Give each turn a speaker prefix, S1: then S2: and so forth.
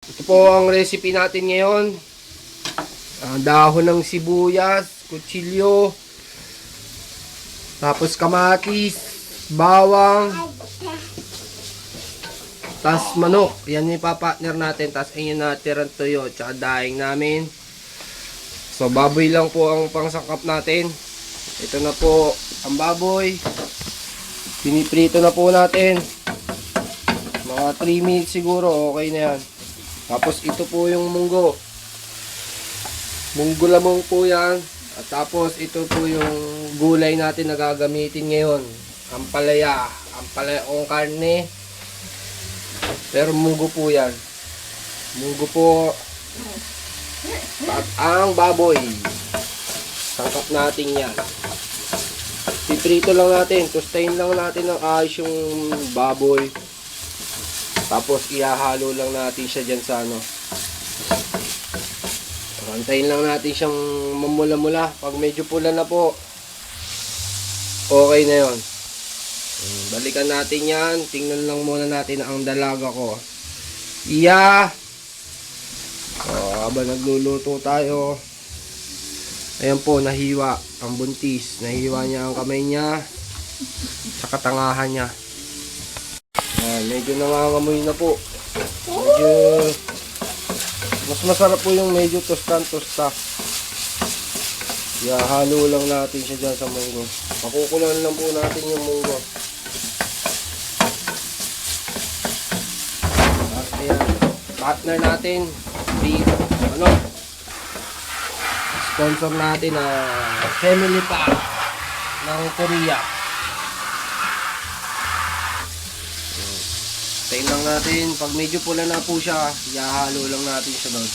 S1: Ito po ang recipe natin ngayon. Dahon ng sibuyas, kutsilyo, tapos kamatis, bawang, tas manok. Yan yung ipapartner natin. Tas ayun natin tuyo, tsaka daing namin. So baboy lang po ang pangsangkap natin. Ito na po ang baboy. Piniprito na po natin. Mga 3 minutes siguro, okay na yan. Tapos ito po yung munggo. Munggo lamang po yan. At tapos ito po yung gulay natin na gagamitin ngayon. Ampalaya. Ampalaya o karne. Pero munggo po yan. Munggo po. At ang baboy. Sangkap natin yan. Piprito lang natin. Tostahin lang natin ng ayos yung baboy. Tapos ihahalo lang natin siya dyan sa ano. Antayin lang natin siyang mamula-mula. Pag medyo pula na po, okay na yon. Balikan natin yan. Tingnan lang muna natin ang dalaga ko. Habang nagluluto tayo, ayan po, nahiwa ang buntis. Nahiwa niya ang kamay niya sa katangahan niya. Medyo nangangamoy na po. Medyo mas masarap po yung medyo tosta. Halo lang natin siya dyan sa munggo. Pakukulan lang po natin yung munggo. At ayan, partner natin, sponsor natin na Family Pack ng Korea. Tayin lang natin. Pag medyo pula na po siya, ihahalo lang natin siya doon.